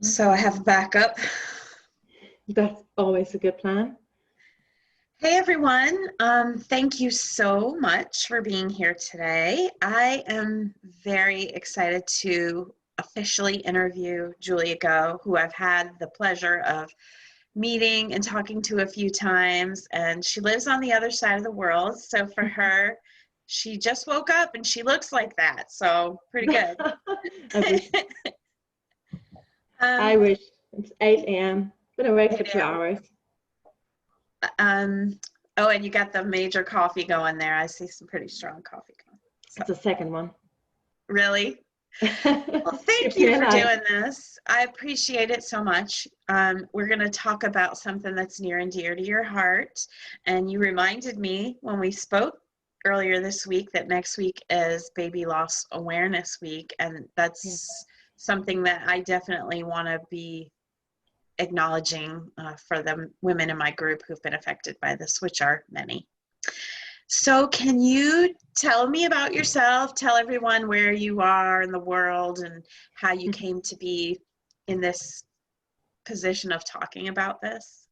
So I have a backup. That's always a good plan. Hey everyone, thank you so much for being here today. I am very excited to officially interview Julia Go, who I've had the pleasure of meeting and talking to a few times, and she lives on the other side of the world. So for her, she just woke up and she looks like that, so pretty good. I wish. I um, wish. It's 8 a.m. Been awake for 2 yeah. hours. Oh, and you got the major coffee going there. I see some pretty strong coffee going. So, It's the second one. really? Well, thank Keeps you me for alive. doing this. I appreciate it so much. We're going to talk about something that's near and dear to your heart. And you reminded me when we spoke earlier this week that next week is Baby Loss Awareness Week. And Yeah. that's something that I definitely want to be acknowledging for the women in my group who've been affected by this, which are many. So can you tell me about yourself? Tell everyone where you are in the world and how you came to be in this position of talking about this.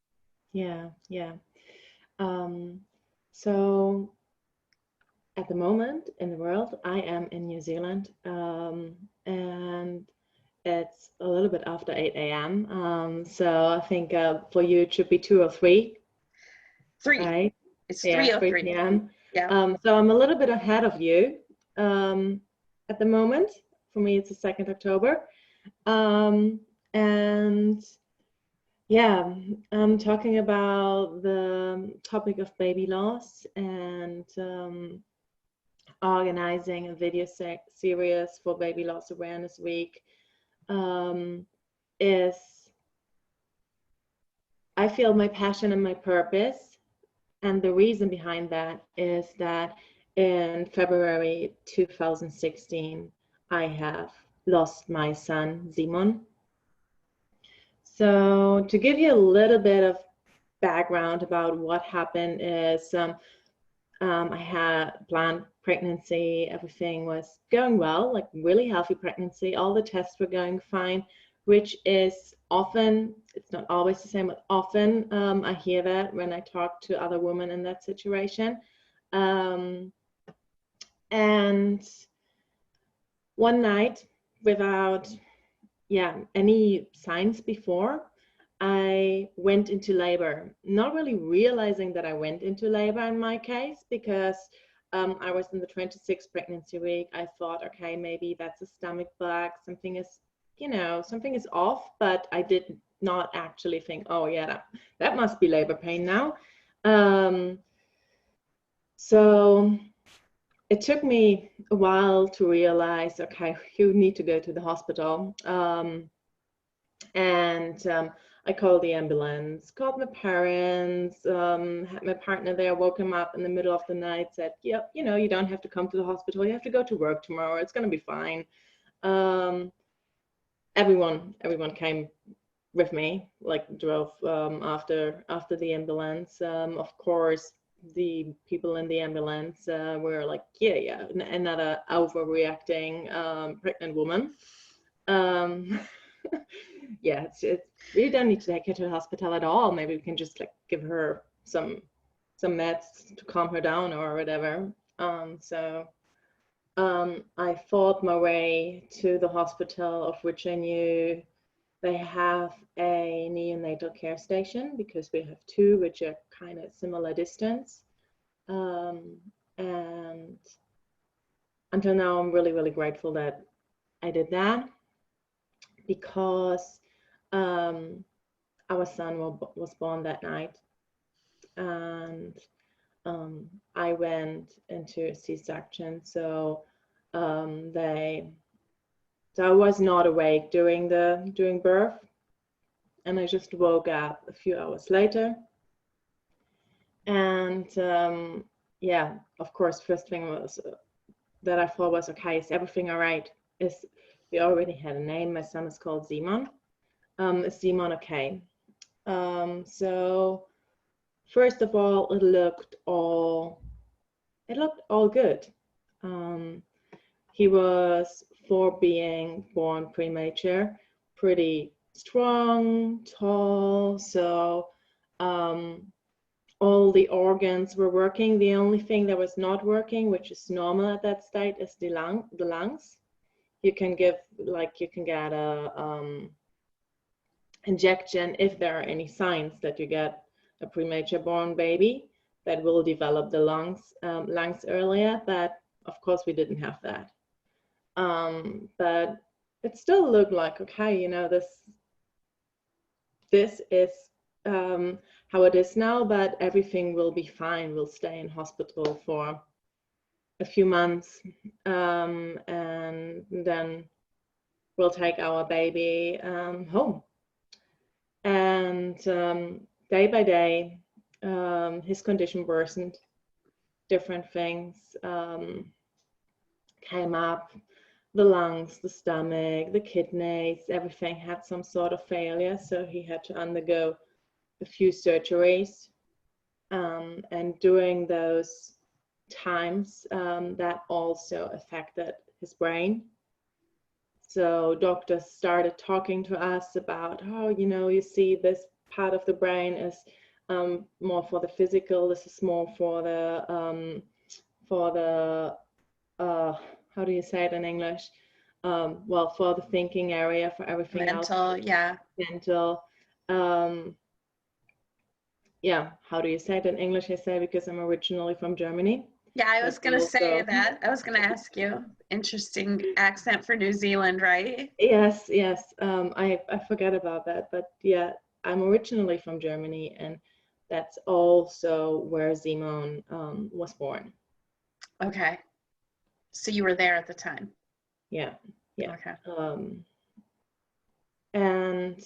Yeah, yeah. Um, so at the moment in the world, I am in New Zealand, and it's a little bit after 8 a.m. So I think for you it should be 2 or 3, 3. right? It's Yeah, 3:03. 3 p.m. Yeah. So I'm a little bit ahead of you um, at the moment. For me, it's the 2nd October. Um, and yeah, I'm talking about the topic of baby loss and organizing a video series for Baby Loss Awareness Week um, is, I feel, my passion and my purpose. And the reason behind that is that in February 2016, I have lost my son, Simon. So to give you a little bit of background about what happened is I had planned pregnancy. Everything was going well, like really healthy pregnancy. All the tests were going fine, which is often, it's not always the same, but often I hear that when I talk to other women in that situation. Um, and one night, without any signs before, I went into labor, not really realizing that I went into labor in my case, because I was in the 26th pregnancy week. I thought, okay, maybe that's a stomach bug. Something is off, but I did not actually think, oh yeah, that must be labor pain now. Um, so it took me a while to realize, okay, you need to go to the hospital. And I called the ambulance, called my parents, had my partner there, woke him up in the middle of the night, said, yep, you don't have to come to the hospital. You have to go to work tomorrow. It's going to be fine. Um, everyone came with me, like drove after the ambulance. Of course, the people in the ambulance were like, yeah, another overreacting pregnant woman. Um, yeah, it's we don't need to take her to the hospital at all. Maybe we can just like give her some meds to calm her down or whatever. I fought my way to the hospital, of which I knew they have a neonatal care station, because we have two which are kind of similar distance. And until now, I'm really, really grateful that I did that, because our son was born that night, and I went into a C-section. So I was not awake during birth, and I just woke up a few hours later. And of course, first thing was that I thought was, okay, is everything all right? We already had a name. My son is called Simon. Is Simon okay? So first of all, it looked all good. He was, for being born premature, pretty strong, tall, so all the organs were working. The only thing that was not working, which is normal at that state, is the lungs. You can get a injection if there are any signs that you get a premature born baby that will develop the lungs earlier. But of course we didn't have that. But it still looked like, okay, this is how it is now, but everything will be fine. We'll stay in hospital for a few months, and then we'll take our baby home. And day by day, his condition worsened. Different things came up. The lungs, the stomach, the kidneys, everything had some sort of failure. So he had to undergo a few surgeries. And during those times, that also affected his brain. So doctors started talking to us about, oh, you see this part of the brain is more for the physical. This is more for the how do you say it in English? Well, for the thinking area, for everything else. Mental, yeah. Mental. Yeah, how do you say it in English? I say because I'm originally from Germany. Yeah, I was going to say that. I was going to ask you. Interesting accent for New Zealand, right? Yes. I forgot about that. But yeah, I'm originally from Germany, and that's also where Simon was born. Okay. So you were there at the time? Yeah. Okay. And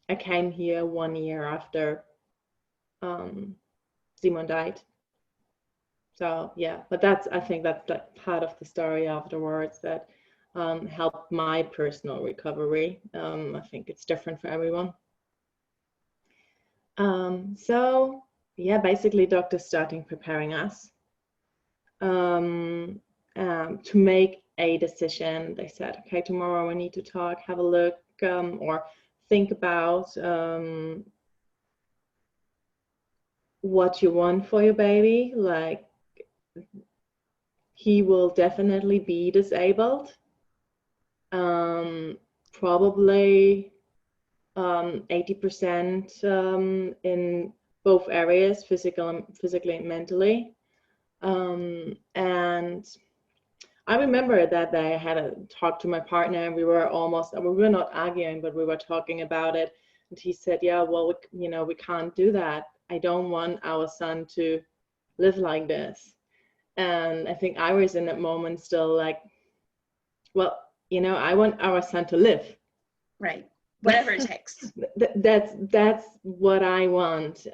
I came here 1 year after Simon died. So yeah, but I think that's like part of the story afterwards that helped my personal recovery. I think it's different for everyone. So yeah, basically doctors starting preparing us to make a decision. They said, okay, tomorrow we need to talk, have a look, or think about what you want for your baby. Like, he will definitely be disabled, probably 80% in both areas, physically and mentally. And I remember that day I had a talk to my partner, and we were not arguing, but we were talking about it. And he said, yeah, well, we can't do that. I don't want our son to live like this. And I think I was in that moment still like, well, I want our son to live. Right. Whatever it takes. That's what I want.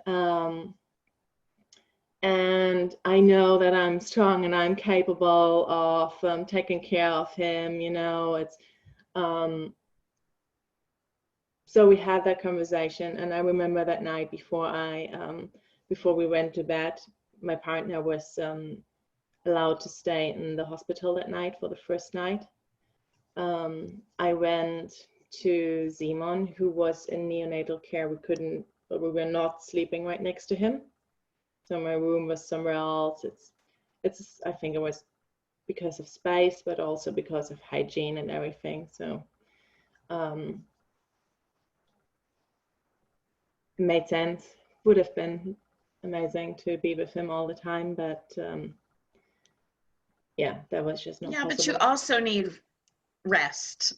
And I know that I'm strong and I'm capable of taking care of him, it's so we had that conversation. And I remember that night before we went to bed, my partner was allowed to stay in the hospital that night for the first night. I went to Simon, who was in neonatal care. We were not sleeping right next to him. So my room was somewhere else. I think it was because of space, but also because of hygiene and everything. So it made sense. Would have been amazing to be with him all the time, but yeah, that was just not possible. But you also need rest,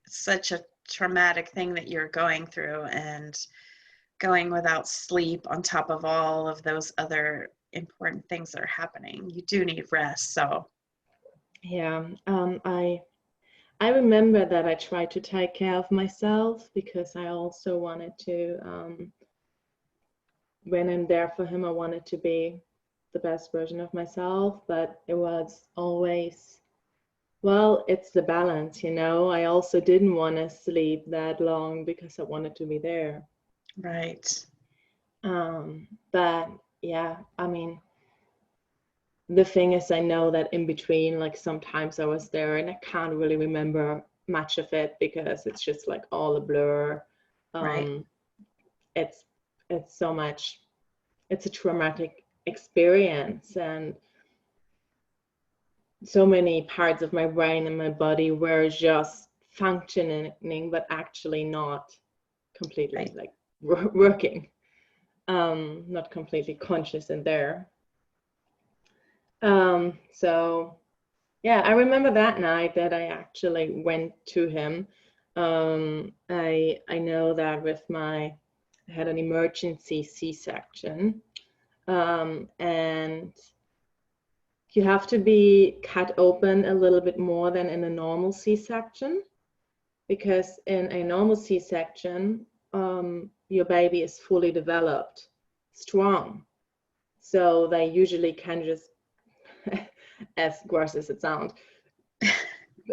such a traumatic thing that you're going through, and going without sleep on top of all of those other important things that are happening. You do need rest. So yeah, I remember that I tried to take care of myself because I also wanted to, when I'm there for him, I wanted to be the best version of myself, but it was always, well, it's the balance, I also didn't want to sleep that long because I wanted to be there. Right. But yeah, I mean, the thing is, I know that in between, like sometimes I was there and I can't really remember much of it because it's just like all a blur. Right. It's so much, it's a traumatic experience, and so many parts of my brain and my body were just functioning but actually not completely Right. like working, not completely conscious in there. So yeah, I remember that night that I actually went to him. I know that I had an emergency C-section, and you have to be cut open a little bit more than in a normal C-section, because in a normal C-section, your baby is fully developed, strong. So they usually can just, as gross as it sounds,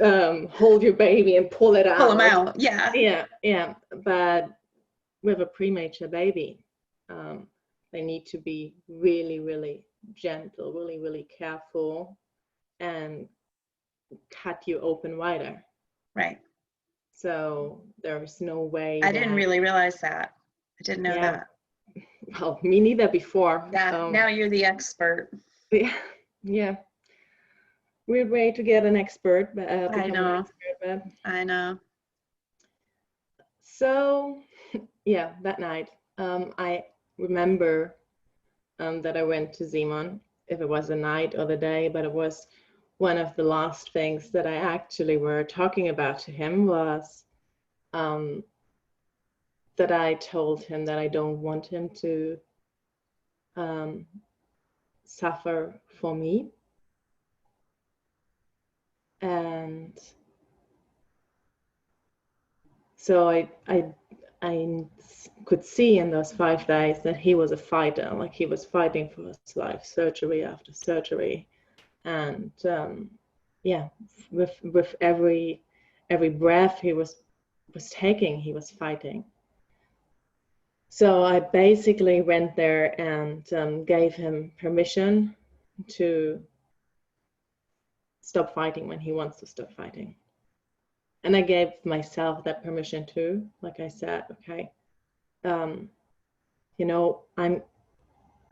hold your baby and pull it Pull them out. out. Yeah. Yeah. But with a premature baby, they need to be really, really gentle, really, really careful, and cut you open wider. Right. So there's no way I didn't that, really realize that. I didn't know yeah, that. well, me neither before. Yeah. Now you're the expert. Yeah, yeah. Weird way to get an expert, I become an know. expert. But I know. so, yeah, that night, I remember that I went to Simon, if it was the night or the day, but it was one of the last things that I actually were talking about to him was um, that I told him that I don't want him to um, suffer for me. And so I could see in those 5 days that he was a fighter, like he was fighting for his life, surgery after surgery. And yeah, with every breath he was taking, he was fighting. So I basically went there and gave him permission to stop fighting when he wants to stop fighting. And I gave myself that permission too. Like I said, okay, you know,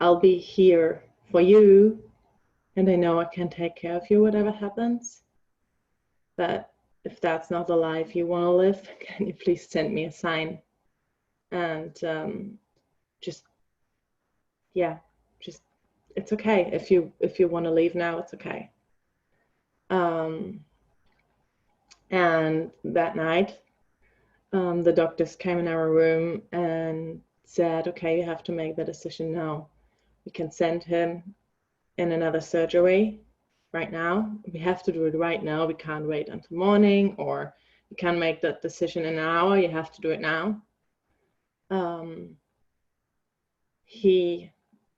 I'll be here for you, and I know I can take care of you whatever happens. But if that's not the life you want to live, can you please send me a sign? And just, yeah, just, it's okay if you want to leave now, it's okay. And that night, the doctors came in our room and said, okay, you have to make the decision now. We can send him in another surgery right now. We have to do it right now. We can't wait until morning, or you can't make that decision in an hour. You have to do it now.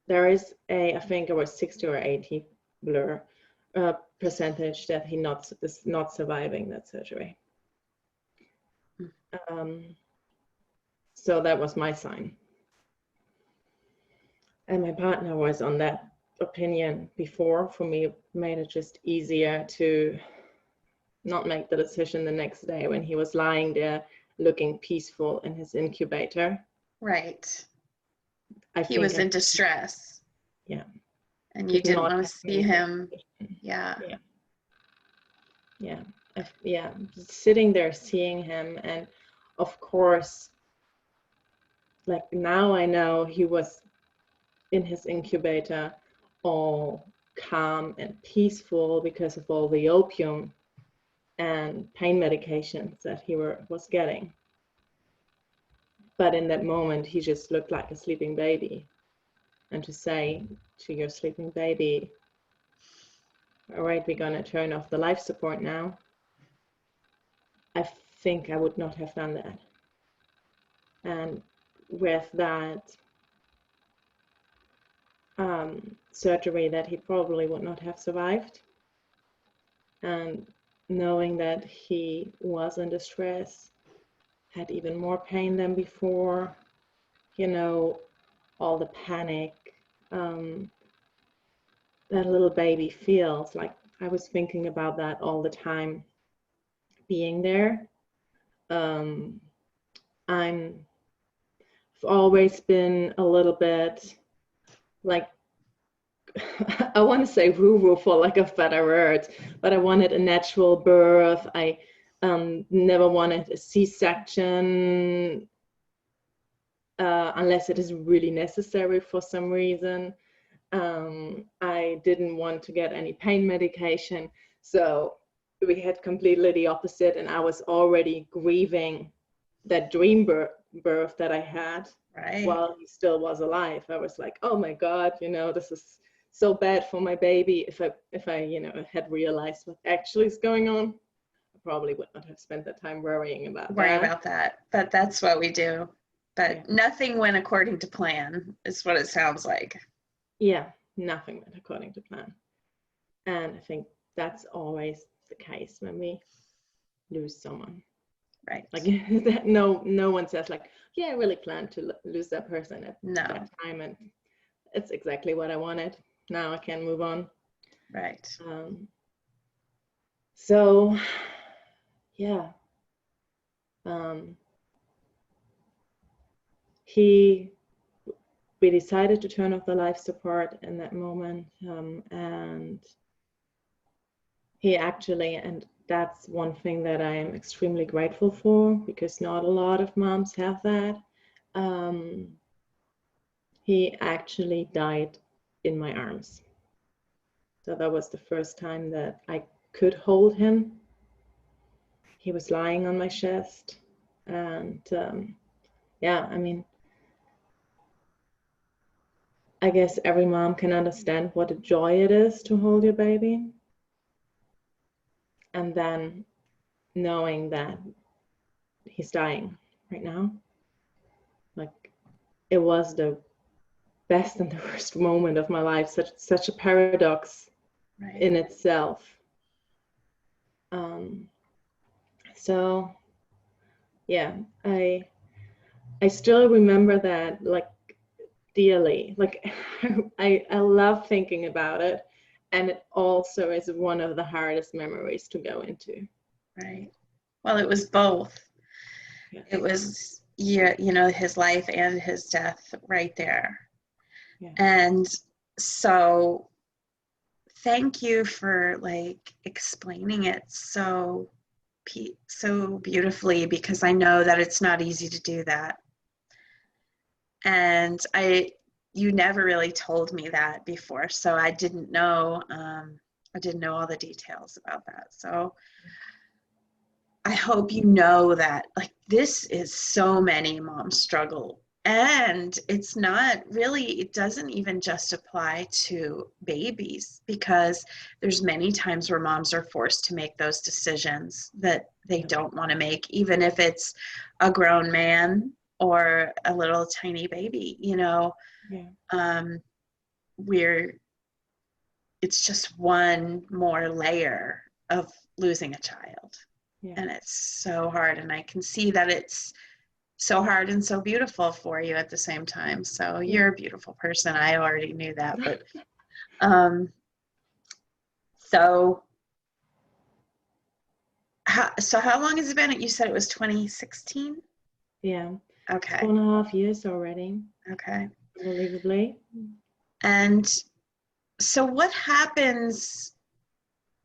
There is I think it was 60 or 80 blur percentage that he is not surviving that surgery. So that was my sign. And my partner was on that opinion before. For me, it made it just easier to not make the decision the next day when he was lying there looking peaceful in his incubator. Right. I He think was in distress. Yeah. And you didn't want to see him. Yeah. Yeah. Just sitting there seeing him, and of course, like now I know he was in his incubator all calm and peaceful because of all the opium and pain medications that he was getting. But in that moment, he just looked like a sleeping baby. And to say to your sleeping baby, all right, we're going to turn off the life support now, I think I would not have done that. And with that surgery that he probably would not have survived, and knowing that he was in distress, had even more pain than before, all the panic that little baby feels. Like I was thinking about that all the time being there. I've always been a little bit like, I want to say woo-woo for lack of better words, but I wanted a natural birth. I never wanted a C-section unless it is really necessary for some reason. I didn't want to get any pain medication. So we had completely the opposite, and I was already grieving that dream birth that I had while he still was alive. I was like, oh my God, this is so bad for my baby. If I had realized what actually is going on, I probably would not have spent the time worrying about that. But that's what we do. But nothing went according to plan, is what it sounds like. Yeah, nothing went according to plan. And I think that's always the case when we lose someone. Right. Like that, no one says like, yeah, I really planned to lose that person at that time, and it's exactly what I wanted. Now I can move on. Right. So yeah. We decided to turn off the life support in that moment, and he actually, and that's one thing that I am extremely grateful for, because not a lot of moms have that. He actually died in my arms. So that was the first time that I could hold him. He was lying on my chest, and yeah, I mean, I guess every mom can understand what a joy it is to hold your baby. And then knowing that he's dying right now, like, it was the best and the worst moment of my life. Such a paradox in itself. So yeah, I still remember that, like, dearly. Like, I love thinking about it, and it also is one of the hardest memories to go into. Right. Well, it was both. Yes. It was, his life and his death right there. Yeah. And so thank you for like explaining it so beautifully, because I know that it's not easy to do that. And you never really told me that before, so I didn't know all the details about that. So I hope you know that, like, this is so many moms struggle, and it's not really, it doesn't even just apply to babies, because there's many times where moms are forced to make those decisions that they don't want to make, even if it's a grown man or a little tiny baby, where it's just one more layer of losing a child. Yeah. And it's so hard, and I can see that it's so hard and so beautiful for you at the same time. So you're a beautiful person. I already knew that, but so how long has it been? You said it was 2016? Yeah. Okay. 4.5 years already. Okay. Unbelievably. And so what happens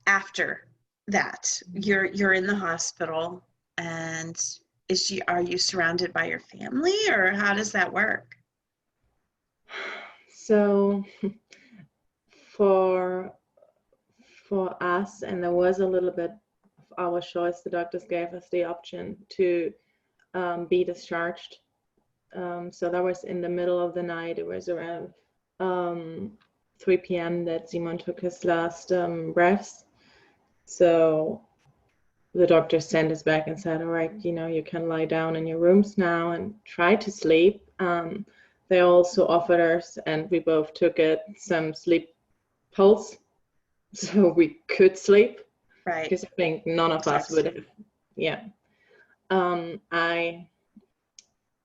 after that? You're in the hospital, and are you surrounded by your family, or how does that work? So for us, and there was a little bit of our choice, the doctors gave us the option to be discharged. So that was in the middle of the night. It was around 3 p.m. that Simon took his last breaths. So the doctor sent us back and said, all right, you can lie down in your rooms now and try to sleep. They also offered us, and we both took it, some sleep pills so we could sleep. Right. Because I think none of us would have. Yeah. I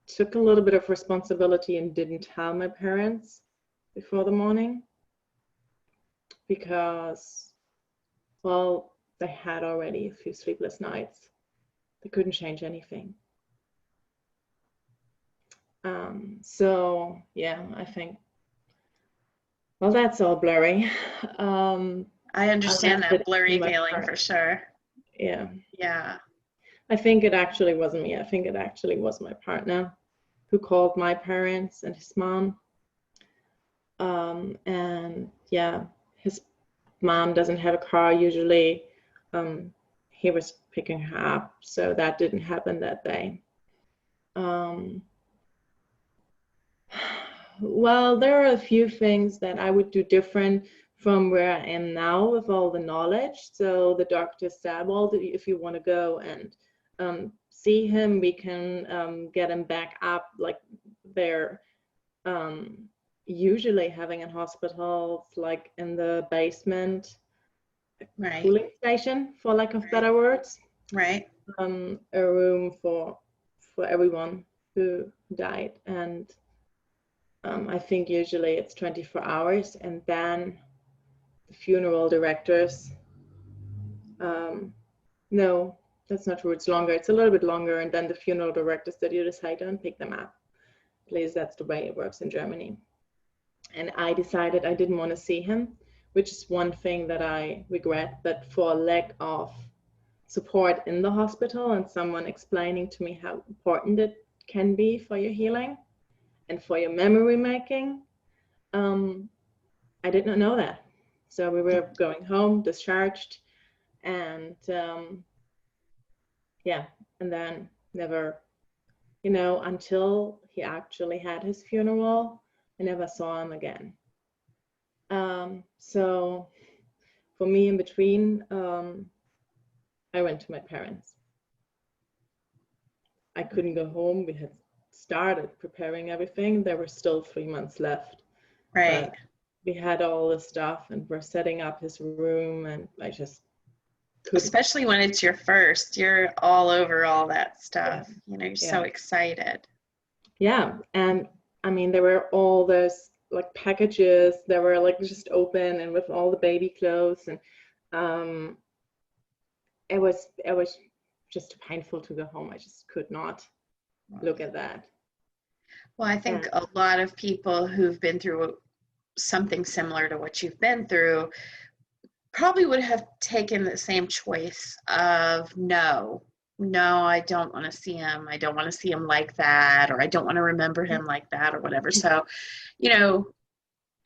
took a little bit of responsibility and didn't tell my parents before the morning, because, well, they had already a few sleepless nights. they couldn't change anything. So yeah, I think, well, that's all blurry. I I understand left that it in blurry my feeling part. for sure. Yeah. Yeah. I think it actually wasn't me. I think it actually was my partner who called my parents and his mom. And yeah, his mom doesn't have a car usually. He was picking her up, so that didn't happen that day. Well, there are a few things that I would do different from where I am now with all the knowledge. So the doctor said, well, if you want to go and see him, we can get him back up. Like they're usually having in hospitals, like in the basement, Right. cooling station, for lack of Right. better words. Right. A room for everyone who died. And I think usually it's 24 hours, and then the funeral directors, no, that's not true, it's longer, it's a little bit longer, and then the funeral directors that you decide to pick them up. At least that's the way it works in Germany. And I decided I didn't want to see him, which is one thing that I regret, but for lack of support in the hospital and someone explaining to me how important it can be for your healing and for your memory making, I did not know that. So we were going home, discharged, and yeah, and then never, until he actually had his funeral, I never saw him again. So for me, in between, I went to my parents. I couldn't go home. We had started preparing everything. There were still 3 months left. Right. But we had all the stuff and we're setting up his room, and I just couldn't. Especially when it's your first, you're all over all that stuff. Yeah. You're so excited. Yeah. And I mean, there were all those like packages that were like just open and with all the baby clothes, and it was just painful to go home. I just could not look at that. Well, I think a lot of people who've been through something similar to what you've been through probably would have taken the same choice of no, I don't want to see him. I don't want to see him like that, or I don't want to remember him like that, or whatever. So,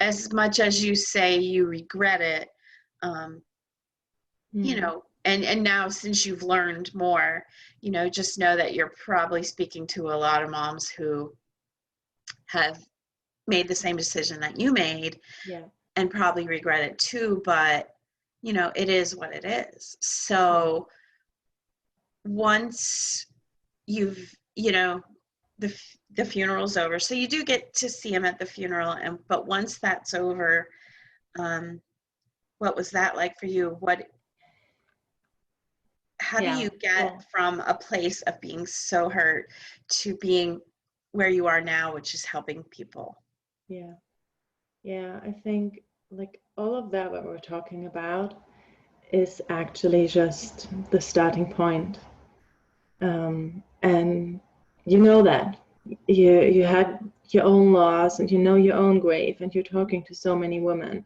as much as you say you regret it, and now since you've learned more, just know that you're probably speaking to a lot of moms who have made the same decision that you made, and probably regret it too, but it is what it is. So once you've, the funeral's over, so you do get to see him at the funeral, but once that's over, what was that like for you? How do you get from a place of being so hurt to being where you are now, which is helping people? Yeah, I think like all of that what we're talking about is actually just the starting point. And you know that you had your own loss, and your own grave, and you're talking to so many women,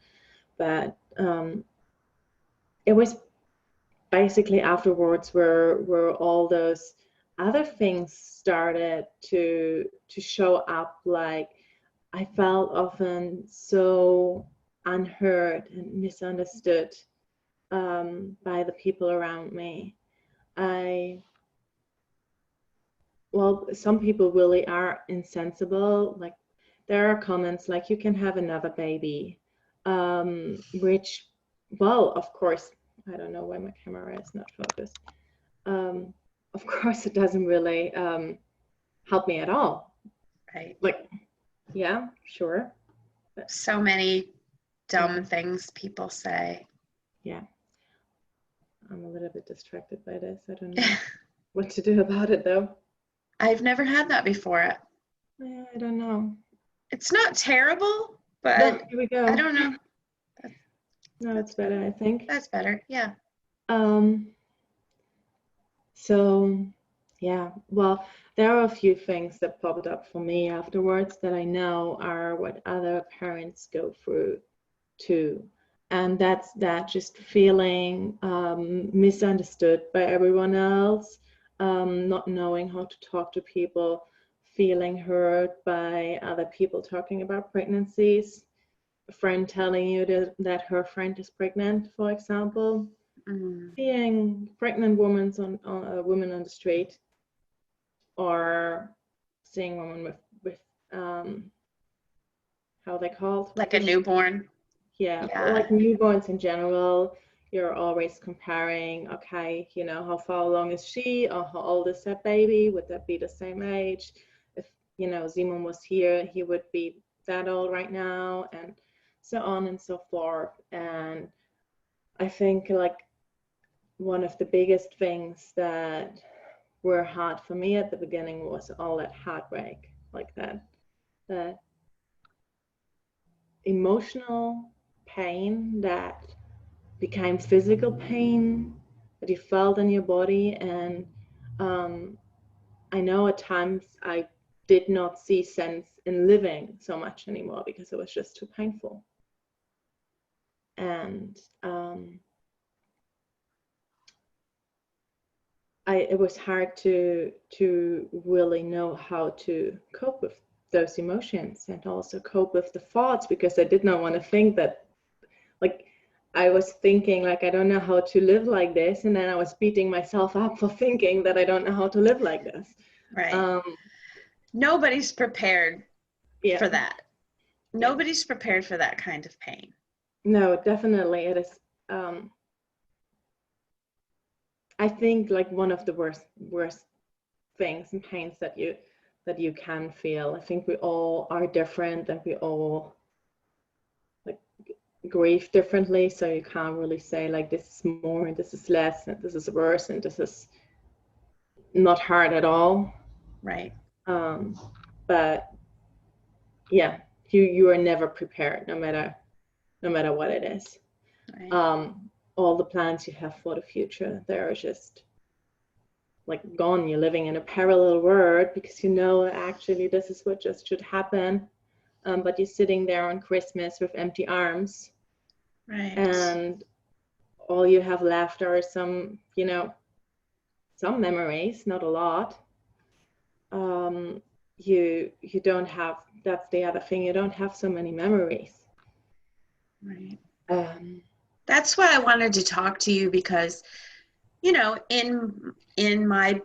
but it was basically afterwards where all those other things started to show up. Like I felt often so unheard and misunderstood by the people around me. Well, some people really are insensible. Like there are comments like, you can have another baby, which, well, of course, I don't know why my camera is not focused. Of course, it doesn't really help me at all. Right. Like, yeah, sure. But so many dumb things people say. Yeah. I'm a little bit distracted by this. I don't know what to do about it, though. I've never had that before. I don't know. It's not terrible, but here we go. I don't know. No, it's better, I think. That's better, yeah. So Yeah, well, there are a few things that popped up for me afterwards that I know are what other parents go through too. And that's that just feeling misunderstood by everyone else, not knowing how to talk to people, feeling hurt by other people talking about pregnancies, a friend telling you that her friend is pregnant, for example, Mm. seeing pregnant women on the street, or seeing women with how they called Like a this, newborn. yeah, Yeah. like newborns in general. You're always comparing, okay, you know, how far along is she, or how old is that baby? Would that be the same age? If, you know, Simon was here, he would be that old right now, and so on and so forth. And I think like one of the biggest things that were hard for me at the beginning was all that heartbreak, like that emotional pain that became physical pain that you felt in your body. And um, I know at times I did not see sense in living so much anymore because it was just too painful. And it was hard to really know how to cope with those emotions and also cope with the thoughts, because I did not want to think that, like, I was thinking like I don't know how to live like this, and then I was beating myself up for thinking that I don't know how to live like this. Right. um Nobody's prepared yeah, for that. yeah, Nobody's prepared for that kind of pain. no, definitely it is. I think like one of the worst things and pains that you can feel. I think we all are different, and we all like grieve differently, so you can't really say like this is more and this is less and this is worse and this is not hard at all. Right. um but yeah, you are never prepared, no matter what it is. Right. All the plans you have for the future, they're just like gone. You're living in a parallel world because you know actually this is what just should happen. But you're sitting there on Christmas with empty arms, Right. and all you have left are some, you know, some memories, not a lot. You don't have, that's the other thing, you don't have so many memories. Right. um That's why I wanted to talk to you because, in my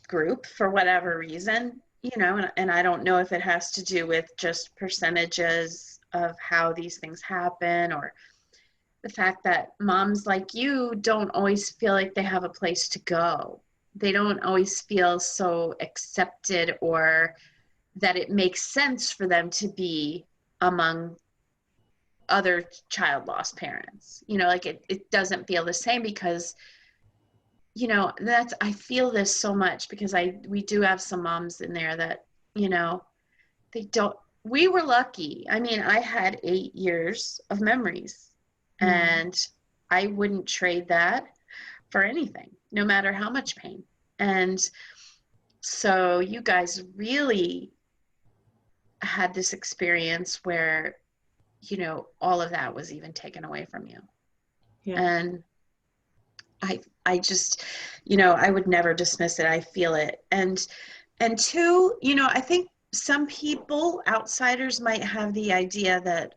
group, for whatever reason, and I don't know if it has to do with just percentages of how these things happen, or the fact that moms like you don't always feel like they have a place to go. They don't always feel so accepted, or that it makes sense for them to be among other child loss parents. Like it doesn't feel the same because, that's, I feel this so much because we do have some moms in there that, you know, they don't, we were lucky. I mean, I had 8 years of memories, mm, and I wouldn't trade that for anything, no matter how much pain. And so you guys really had this experience where, all of that was even taken away from you. yeah. And I just, I would never dismiss it. I feel it. And two, I think some people, outsiders, might have the idea that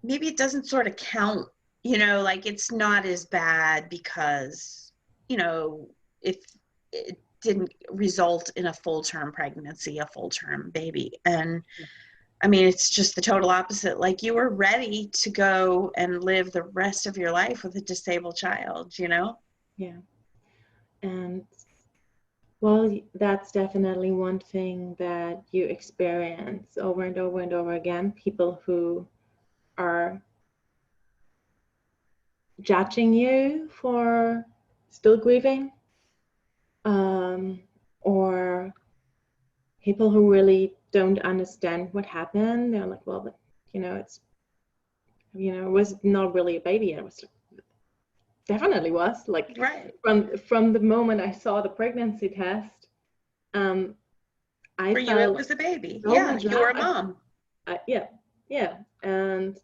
maybe it doesn't sort of count, like it's not as bad because, if it didn't result in a full-term pregnancy, a full-term baby. And I mean, it's just the total opposite. Like, you were ready to go and live the rest of your life with a disabled child. Yeah. And well, that's definitely one thing that you experience over and over and over again. People who are judging you for still grieving, um, or people who really don't understand what happened. They're like, well, but, it's, it was not really a baby. It was definitely was. Like Right. from the moment I saw the pregnancy test, I For you, it felt was a baby. so Yeah, much you were a love. mom. Yeah, and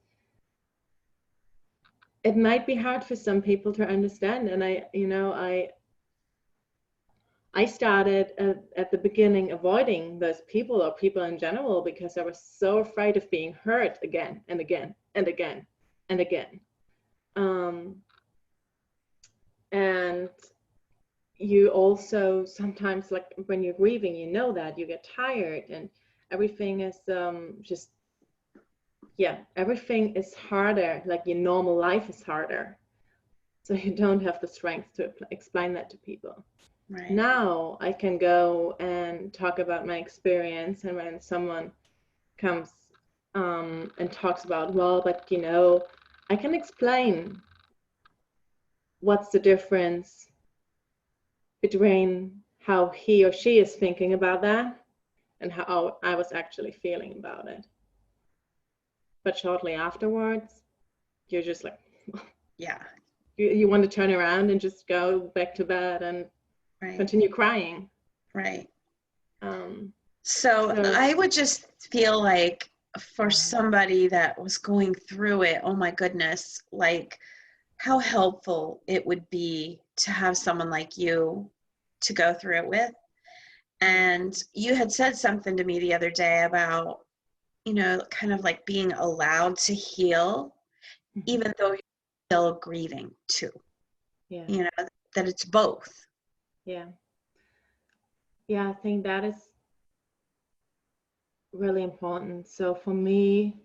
it might be hard for some people to understand. And I started at the beginning avoiding those people or people in general because I was so afraid of being hurt again and again and again and again. And you also sometimes, like when you're grieving, you know that you get tired and everything is just, yeah, everything is harder. Like your normal life is harder. So you don't have the strength to explain that to people. Right. Now I can go and talk about my experience, and when someone comes and talks about, well, but I can explain what's the difference between how he or she is thinking about that and how I was actually feeling about it. But shortly afterwards, you're just like, Yeah. you want to turn around and just go back to bed and Right. continue crying. Right. So I would just feel like for somebody that was going through it, oh my goodness, like how helpful it would be to have someone like you to go through it with. And you had said something to me the other day about, kind of like being allowed to heal, even though you're still grieving too. Yeah. That it's both. Yeah. Yeah, I think that is really important. So for me,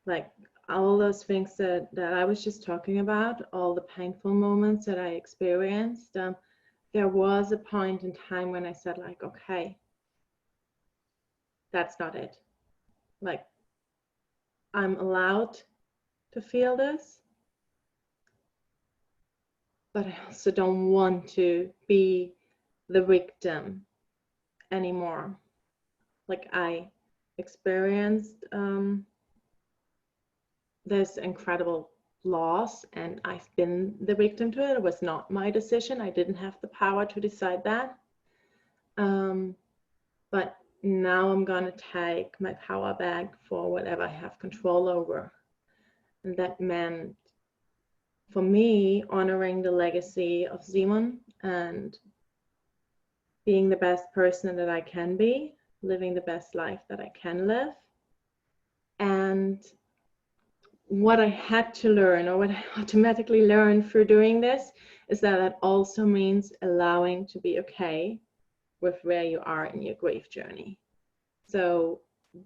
like all those things that I was just talking about, all the painful moments that I experienced, there was a point in time when I said, like, okay, that's not it. Like, I'm allowed to feel this, but I also don't want to be the victim anymore. Like, I experienced this incredible loss, and I've been the victim to it. It was not my decision. I didn't have the power to decide that. But now I'm going to take my power back for whatever I have control over. And that meant, for me, honoring the legacy of Simon and being the best person that I can be, living the best life that I can live. And what I had to learn, or what I automatically learned through doing this, is that it also means allowing to be okay with where you are in your grief journey. So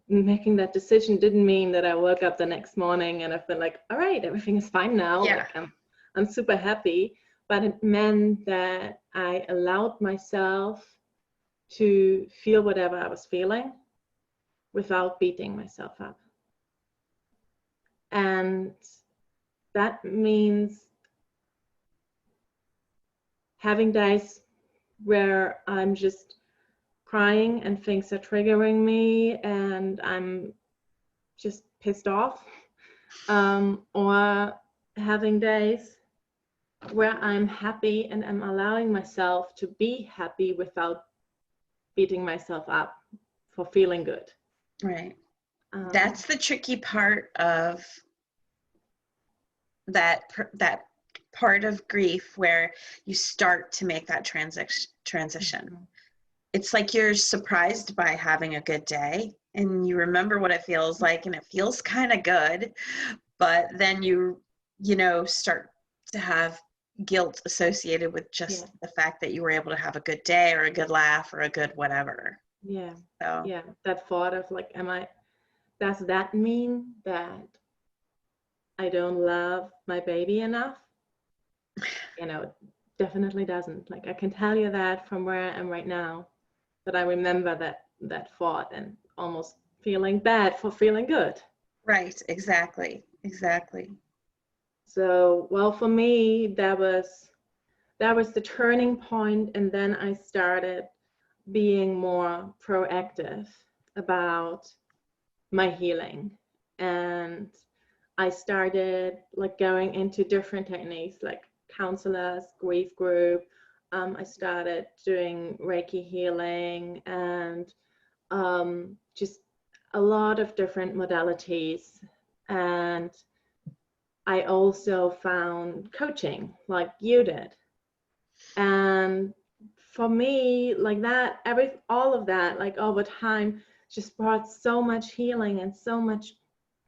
making that decision didn't mean that I woke up the next morning and I've been like, all right, everything is fine now. Yeah. Like I'm super happy. But it meant that I allowed myself to feel whatever I was feeling without beating myself up. And that means having days where I'm just crying and things are triggering me and I'm just pissed off, or having days where I'm happy and I'm allowing myself to be happy without beating myself up for feeling good. Right. That's the tricky part of that part of grief where you start to make that transition. Mm-hmm. It's like you're surprised by having a good day and you remember what it feels like and it feels kind of good, but then you start to have guilt associated with just the fact that you were able to have a good day or a good laugh or a good whatever. Yeah. So yeah, that thought of like, does that mean that I don't love my baby enough? Definitely doesn't. Like, I can tell you that from where I am right now, that I remember that thought and almost feeling bad for feeling good. Right, exactly. So, well, for me, that was the turning point, and then I started being more proactive about my healing, and I started like going into different techniques like counselors, grief group. I started doing Reiki healing and just a lot of different modalities. And I also found coaching like you did. And for me, like that, all of that, like over time, just brought so much healing and so much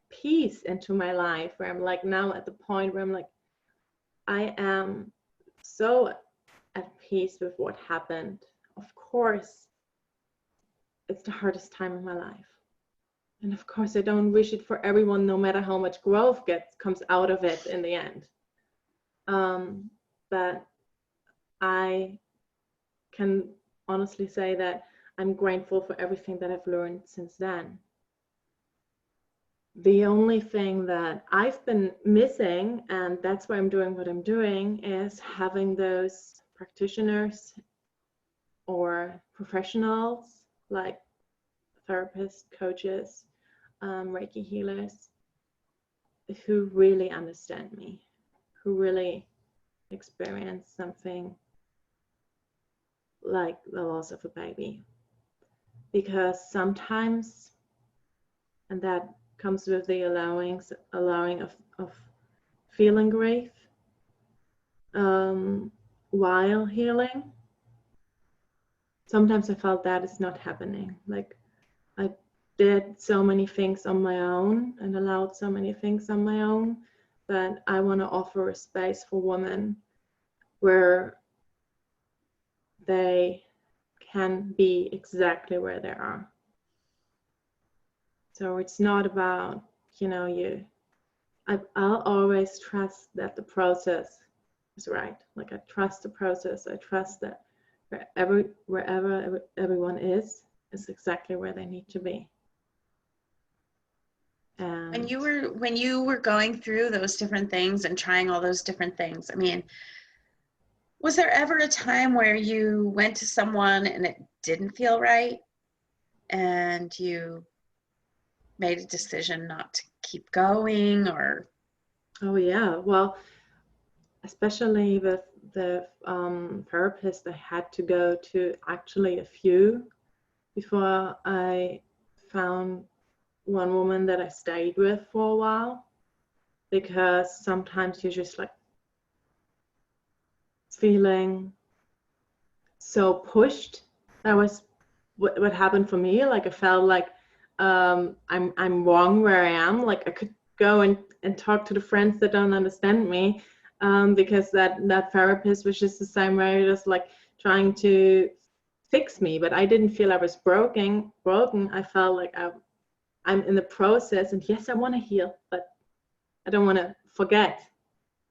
peace into my life, where I'm like now at the point where I'm like, I am so at peace with what happened. Of course, it's the hardest time of my life. And of course, I don't wish it for everyone, no matter how much growth comes out of it in the end. But I can honestly say that I'm grateful for everything that I've learned since then. The only thing that I've been missing, and that's why I'm doing what I'm doing, is having those practitioners or professionals like therapists, coaches, Reiki healers, who really understand me, who really experience something like the loss of a baby. Because sometimes, and that comes with the allowing of feeling grief while healing, sometimes I felt that is not happening. Like I did so many things on my own and allowed so many things on my own, that I want to offer a space for women where they can be exactly where they are. So it's not about, I'll always trust that the process is right. Like I trust the process. I trust that wherever everyone is exactly where they need to be. When you were going through those different things and trying all those different things, I mean, was there ever a time where you went to someone and it didn't feel right and you made a decision not to keep going? Or oh yeah, well, especially with the therapist, I had to go to actually a few before I found one woman that I stayed with for a while, because sometimes you're just like feeling so pushed. That was what happened for me. Like I felt like I'm wrong where I am. Like I could go and talk to the friends that don't understand me, because that therapist was just the same way, just like trying to fix me. But I didn't feel I was broken. I felt like I'm in the process, and yes, I want to heal, but I don't want to forget.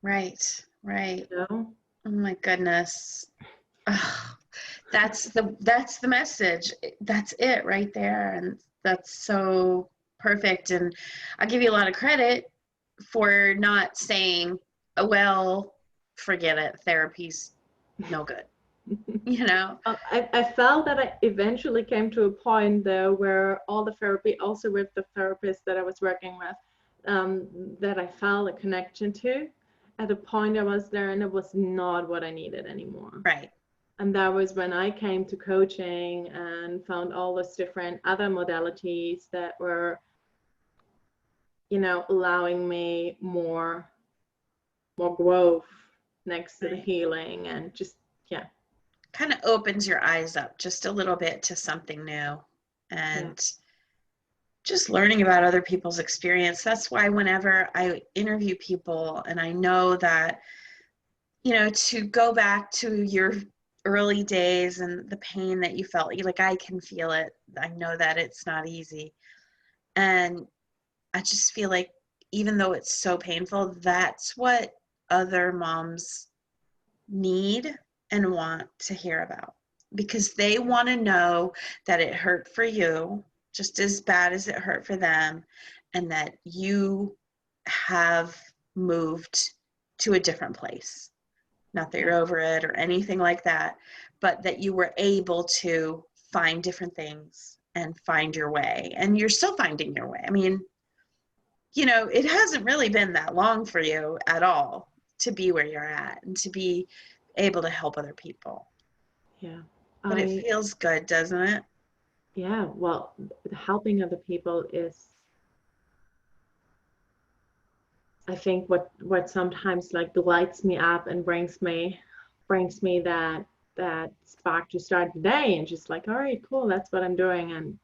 right. You know? Oh my goodness. Oh, that's the message. That's it right there. And that's so perfect. And I'll give you a lot of credit for not saying, oh, well, forget it. Therapy's no good. I felt that I eventually came to a point though where all the therapy, also with the therapist that I was working with, that I felt a connection to. At a point I was there and it was not what I needed anymore. Right. And that was when I came to coaching and found all those different other modalities that were, allowing me more growth next to the healing, and just, yeah. Kind of opens your eyes up just a little bit to something new, and just learning about other people's experience. That's why whenever I interview people, and I know that, to go back to your early days and the pain that you felt, like I can feel it. I know that it's not easy. And I just feel like even though it's so painful, that's what other moms need and want to hear about, because they want to know that it hurt for you just as bad as it hurt for them, and that you have moved to a different place. Not that you're over it or anything like that, but that you were able to find different things and find your way. And you're still finding your way. I mean, it hasn't really been that long for you at all to be where you're at and to be able to help other people. Yeah. But it feels good, doesn't it? Yeah, well, helping other people is, I think, what sometimes like lights me up and brings me that spark to start the day, and just like, all right, cool, that's what I'm doing.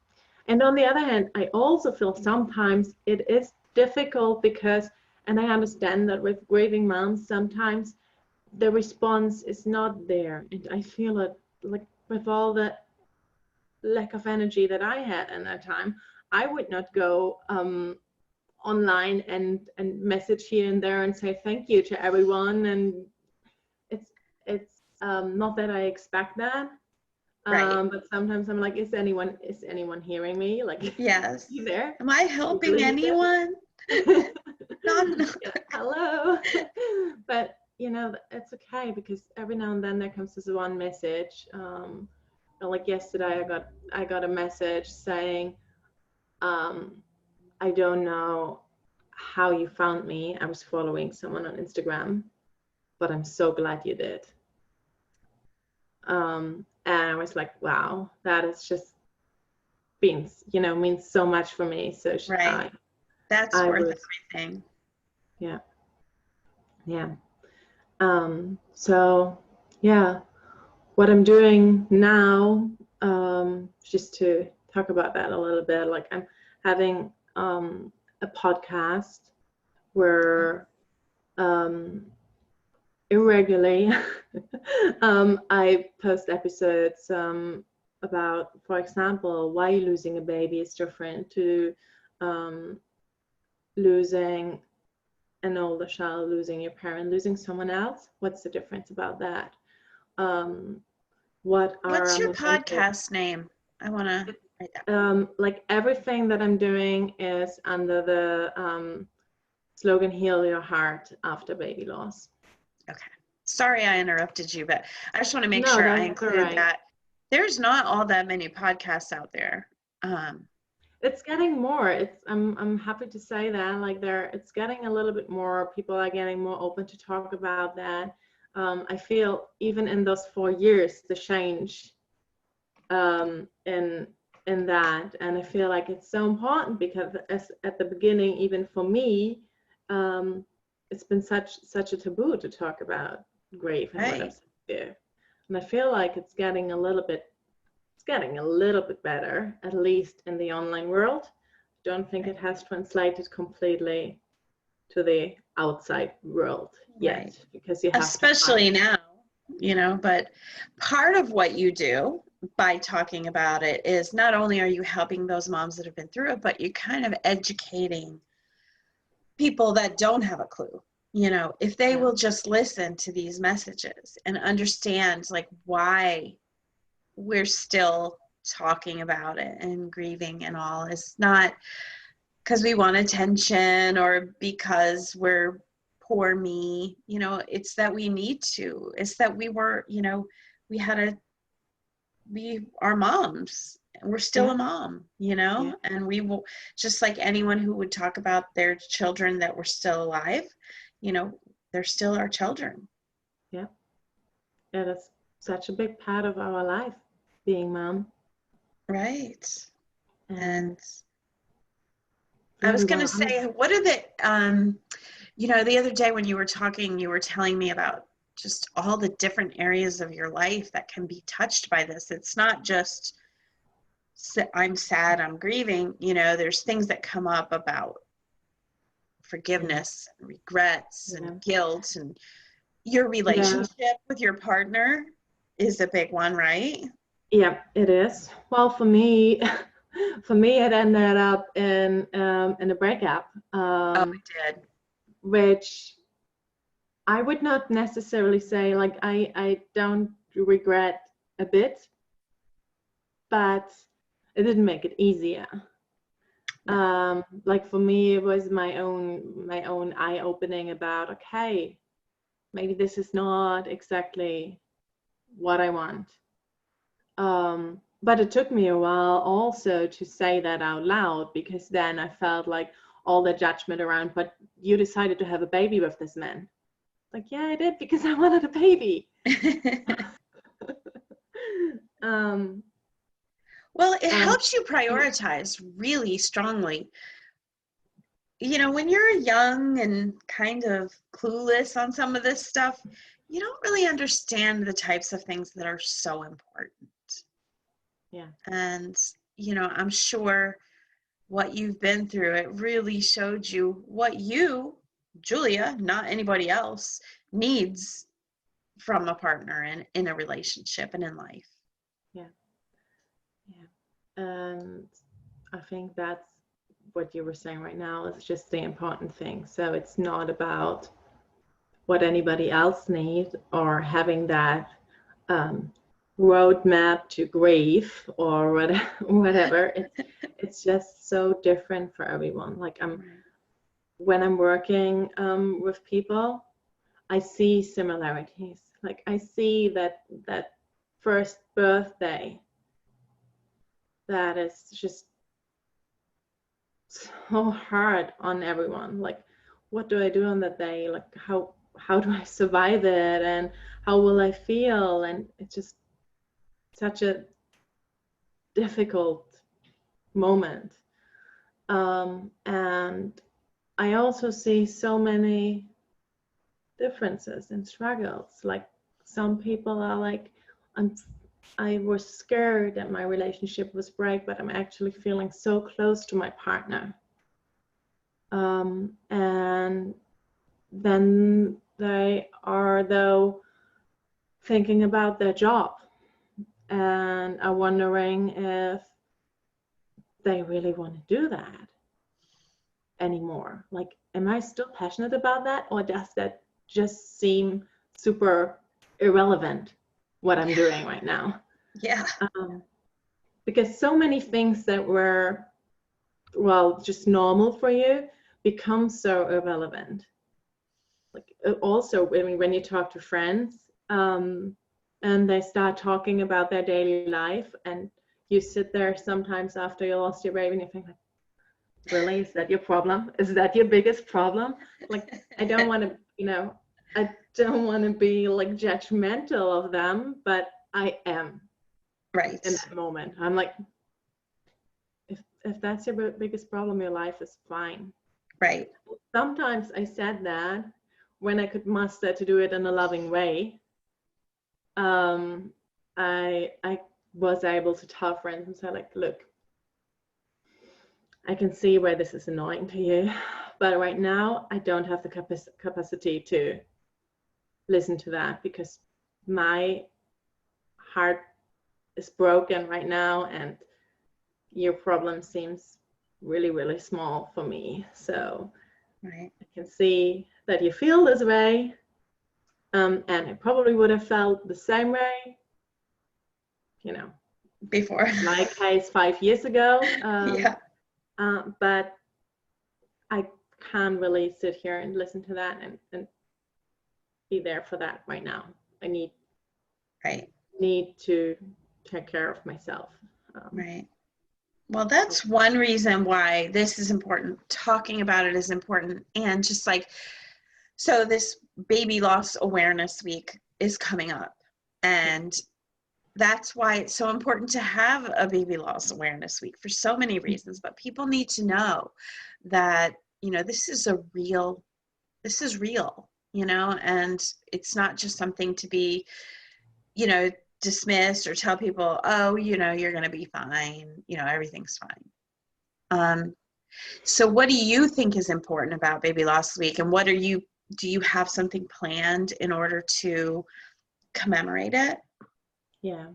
And on the other hand, I also feel sometimes it is difficult because, and I understand that with grieving moms, sometimes the response is not there, and I feel it, like with all the lack of energy that I had in that time, I would not go online and message here and there and say thank you to everyone. And it's not that I expect that, Right. but sometimes I'm like, is anyone hearing me? Like, Yes. you there? Am I You helping really need anyone? this? No, I'm not. Yeah, hello. But it's okay, because every now and then there comes this one message. Like yesterday, I got a message saying, I don't know how you found me. I was following someone on Instagram, but I'm so glad you did. And I was like, wow, that is just means so much for me. So Right. That's I worth was, everything. yeah, yeah. So yeah, what I'm doing now, just to talk about that a little bit, like I'm having a podcast where irregularly I post episodes about, for example, why losing a baby is different to losing an older child, losing your parent, losing someone else. What's the difference about that? What are What's our your motivations? podcast name? I want to write that. Like everything that I'm doing is under the slogan, heal your heart after baby loss. Okay. Sorry I interrupted you, but I just want to make No, sure I that's all include right. that. There's not all that many podcasts out there. It's getting more. I'm happy to say that, like, it's getting a little bit more. People are getting more open to talk about that. I feel even in those 4 years, the change in that, and I feel like it's so important because at the beginning, even for me, it's been such a taboo to talk about grief and what I'm Right. saying. And I feel like it's getting a little bit better, at least in the online world. Don't think it has translated completely to the outside world yet, Right. because you have to find. Especially now, but part of what you do by talking about it is not only are you helping those moms that have been through it, but you're kind of educating people that don't have a clue. If they Yeah. will just listen to these messages and understand like why we're still talking about it and grieving and all, it's not because we want attention or because we're poor me. It's that we need to. It's that we had we are moms. We're still Yeah. a mom, Yeah. and we will, just like anyone who would talk about their children that were still alive, they're still our children. Yeah. It is such a big part of our life, being mom. Right. And And I yeah, was we going to want to. say, what are the other day when you were talking, you were telling me about just all the different areas of your life that can be touched by this. It's not just, I'm sad, I'm grieving. There's things that come up about forgiveness, and regrets, Yeah. and guilt, and your Yeah. relationship with your partner is a big one, right? Yeah, it is. Well, for me, it ended up in a breakup, Oh, it did. which I would not necessarily say, like, I don't regret a bit, but it didn't make it easier. No. Like, for me, it was my own eye opening about, okay, maybe this is not exactly what I want. But it took me a while also to say that out loud, because then I felt like all the judgment around, but you decided to have a baby with this man. Like, yeah, I did because I wanted a baby. Well, it um, helps you prioritize really strongly. You know, when you're young and kind of clueless on some of this stuff, you don't really understand the types of things that are so important. yeah. And, you know, I'm sure what you've been through, it really showed you what you, Julia, not anybody else, needs from a partner in a relationship and in life. Yeah. Yeah. And I think that's what you were saying right now is just the important thing. So it's not about what anybody else needs or having that roadmap to grieve or whatever. It's just so different for everyone. Like when I'm working with people, I see similarities. Like I see that first birthday that is just so hard on everyone. Like, what do I do on that day? Like, how do I survive it, and how will I feel? And it's just such a difficult moment. And I also see so many differences and struggles. Like some people are like, I was scared that my relationship was break, but I'm actually feeling so close to my partner. And then they are though thinking about their job and are wondering if they really want to do that anymore. Like, am I still passionate about that, or does that just seem super irrelevant what I'm doing right now? Yeah. Because so many things that were, well, just normal for you become so irrelevant. Like also, I mean, when you talk to friends and they start talking about their daily life, and you sit there sometimes after you lost your baby and you think like, really, is that your problem? Is that your biggest problem? Like, I don't want to, I don't want to be like judgmental of them, but I am Right. in that moment. I'm like, if that's your biggest problem, your life is fine. Right. Sometimes I said that when I could muster to do it in a loving way. I was able to tell friends and say like, look, I can see where this is annoying to you, but right now I don't have the capacity to listen to that because my heart is broken right now and your problem seems really, really small for me. So Right. I can see that you feel this way, and I probably would have felt the same way, Before. my case 5 years ago. Yeah. But I can't really sit here and listen to that and be there for that right now. I need to take care of myself. Right. Well, that's one reason why this is important. Talking about it is important. And just like, so this baby loss awareness week is coming up. And that's why it's so important to have a baby loss awareness week for so many reasons. But people need to know that, this is real, and it's not just something to be, dismissed or tell people, oh, you're going to be fine. Everything's fine. So what do you think is important about Baby Loss Week, and do you have something planned in order to commemorate it? Yeah.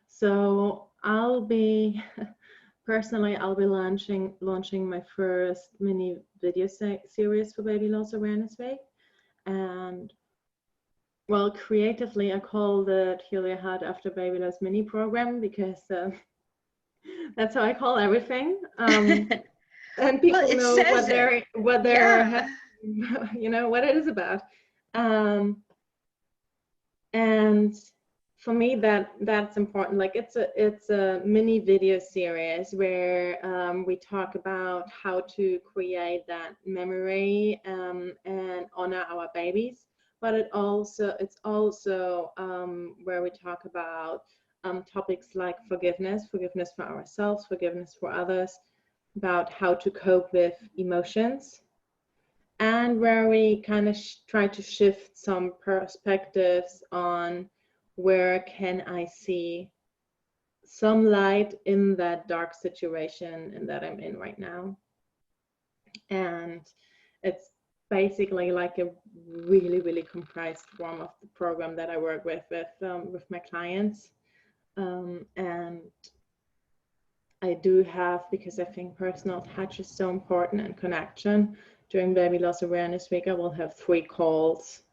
So I'll be launching my first mini video series for Baby Loss Awareness Week. And well, creatively, I called it Heal Your Heart After Baby Loss mini program because that's how I call everything. And people Well, know what they're yeah. what it is about. And for me, that's important. Like it's a mini video series where we talk about how to create that memory and honor our babies, but it's also where we talk about topics like forgiveness for ourselves, forgiveness for others, about how to cope with emotions, and where we kind of try to shift some perspectives on where can I see some light in that dark situation and that I'm in right now. And it's basically like a really, really comprised form of the program that I work with my clients. And I do have, because I think personal touch is so important and connection, during Baby Loss Awareness Week, I will have 3 calls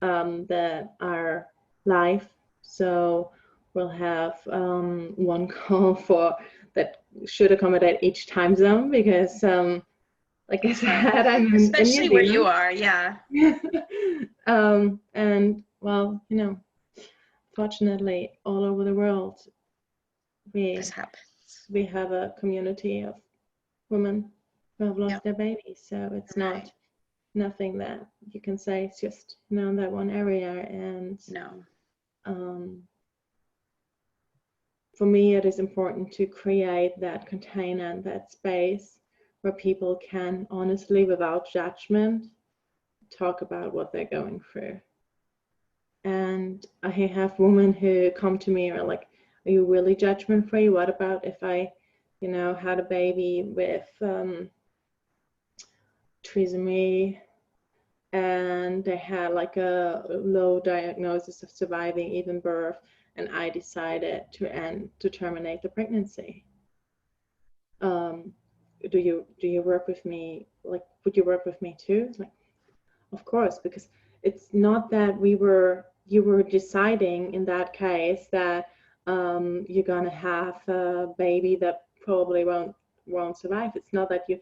that are live. So we'll have 1 call for that should accommodate each time zone, because like I said, I'm in especially New where you Zealand. are, yeah. And well, you know, fortunately, all over the world, This happens. we have a community of women who have lost Yep. their babies. So it's Right. not nothing that you can say it's just, you know, in that one area. And No. For me, it is important to create that container and that space where people can honestly, without judgment, talk about what they're going through. And I have women who come to me and are like, are you really judgment free? What about if I, you know, had a baby with trisomy and they had like a low diagnosis of surviving even birth, and I decided to terminate the pregnancy. Do you work with me? Like, would you work with me too? It's like, of course, because it's not that you were deciding in that case that you're gonna have a baby that probably won't survive. It's not that you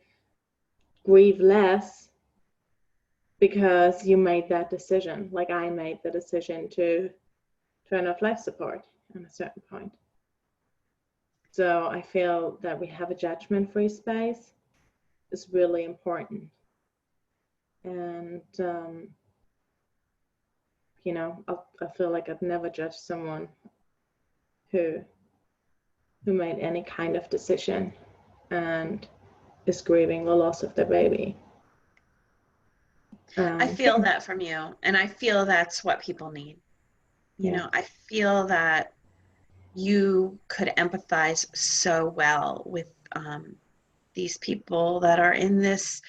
grieve less because you made that decision. Like I made the decision to turn off life support at a certain point. So I feel that we have a judgment-free space is really important. And you know, I feel like I've never judged someone who made any kind of decision and is grieving the loss of their baby. I feel that from you, and I feel that's what people need. You know, I feel that you could empathize so well with these people that are in this.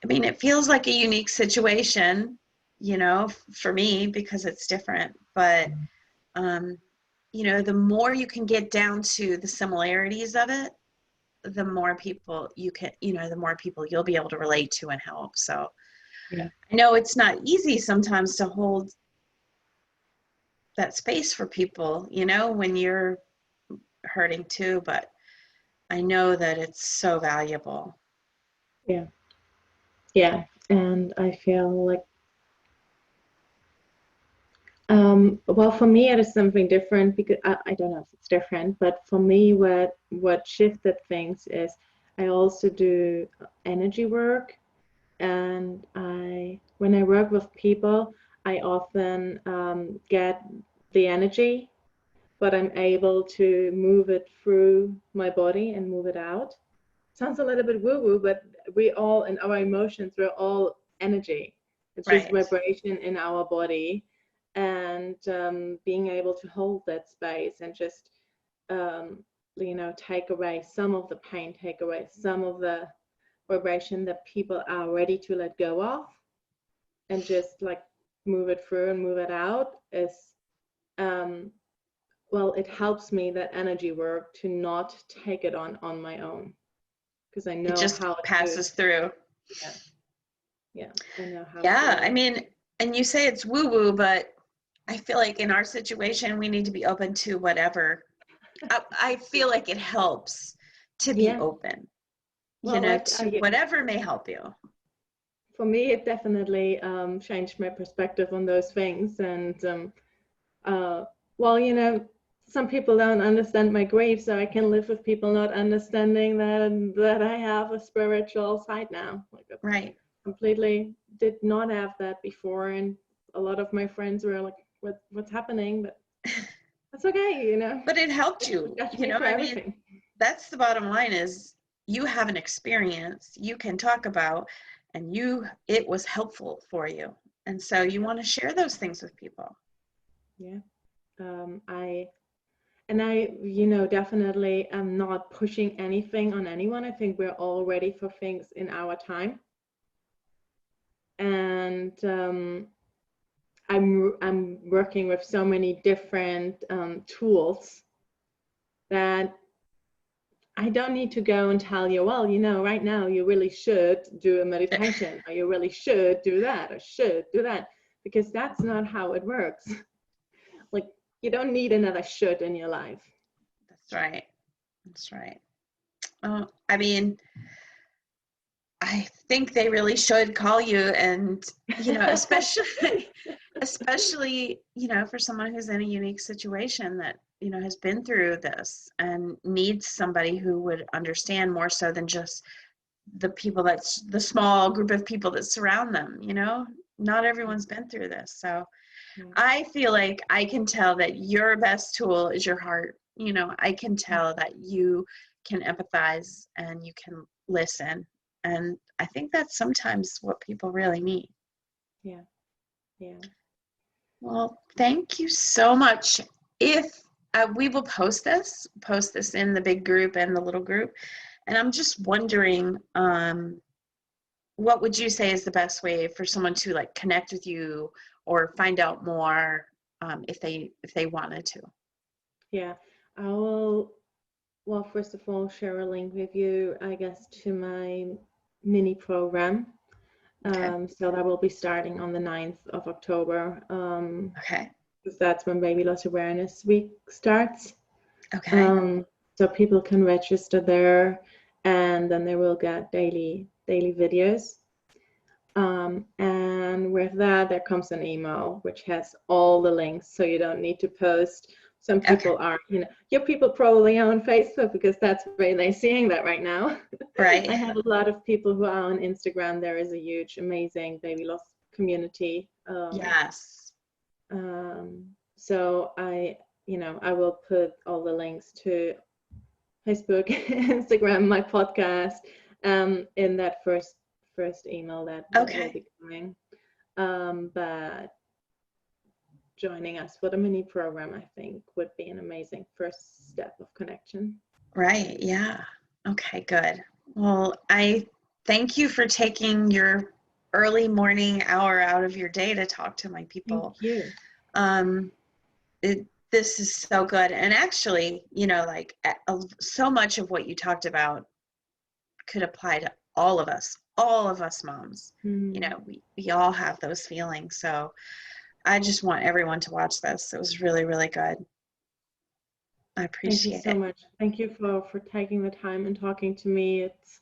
I mean, it feels like a unique situation, you know, for me, because it's different. But, you know, the more you can get down to the similarities of it, the more people you can, you know, the more people you'll be able to relate to and help. So Yeah. I know it's not easy sometimes to hold that space for people, you know, when you're hurting too, but I know that it's so valuable. Yeah. Yeah. And I feel like, well, for me, it is something different because I don't know if it's different, but for me, what shifted things is I also do energy work. And when I work with people, I often get the energy, but I'm able to move it through my body and move it out. Sounds a little bit woo-woo, but we all, in our emotions, we're all energy. It's just Right. vibration in our body. And being able to hold that space and just, you know, take away some of the pain, take away some of the vibration that people are ready to let go of, and just like move it through and move it out is, well, it helps me, that energy work, to not take it on my own, because I It know just how to. passes through. Yeah, I know how Yeah, to. I mean, and you say it's woo-woo, but I feel like in our situation, we need to be open to whatever. I feel like it helps to be Yeah, open, you well, know, like to whatever may help you. for me, it definitely changed my perspective on those things. And well, you know, some people don't understand my grief, so I can live with people not understanding that I have a spiritual side now. Like, Right. completely did not have that before, and a lot of my friends were like, what's happening? But that's okay, you know. But it helped you, you know, I mean, everything. that's the bottom line is you have an experience you can talk about and it was helpful for you. And so you want to share those things with people. Yeah. I you know, definitely am not pushing anything on anyone. I think we're all ready for things in our time. And I'm working with so many different tools that I don't need to go and tell you, well, you know, right now you really should do a meditation, or you really should do that, or should do that, because that's not how it works. Like, you don't need another should in your life. That's right. That's right. Oh, I mean, I think they really should call you, and, you know, especially, you know, for someone who's in a unique situation that, you know, has been through this and needs somebody who would understand more so than just the small group of people that surround them, you know, not everyone's been through this. So I feel like I can tell that your best tool is your heart. You know, I can tell that you can empathize and you can listen. And I think that's sometimes what people really need. Yeah. Yeah. Well, thank you so much. If we will post this in the big group and the little group. And I'm just wondering, what would you say is the best way for someone to like connect with you or find out more if they wanted to? Yeah. I will, well, first of all, share a link with you, I guess, to my mini program. Okay. So that will be starting on the 9th of October. Okay. Because that's when Baby Loss Awareness Week starts. Okay. So people can register there, and then they will get daily videos. And with that, there comes an email which has all the links, so you don't need to post. Some people are, you know, your people probably are on Facebook because that's where they're seeing that right now. Right. I have a lot of people who are on Instagram. There is a huge, amazing baby loss community. Yes. So I, you know, I will put all the links to Facebook, Instagram, my podcast, in that first email that will be coming. But joining us for the mini program, I think, would be an amazing first step of connection. Right. Yeah. Okay, good. Well, I thank you for taking your early morning hour out of your day to talk to my people. Thank you. This is so good. And actually, you know, like so much of what you talked about could apply to all of us moms. You know, we all have those feelings. So I just want everyone to watch this. It was really, really good. I appreciate it. Thank you so much. Thank you for taking the time and talking to me. It's,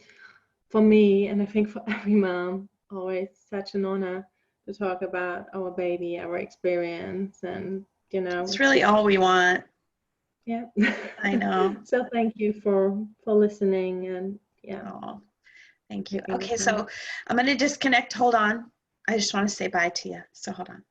for me, and I think for every mom, always such an honor to talk about our baby, our experience, and, you know, it's really all we want. Yeah. I know. So thank you for listening, and yeah. Oh, thank you. Okay, so I'm going to disconnect. Hold on. I just want to say bye to you. So hold on.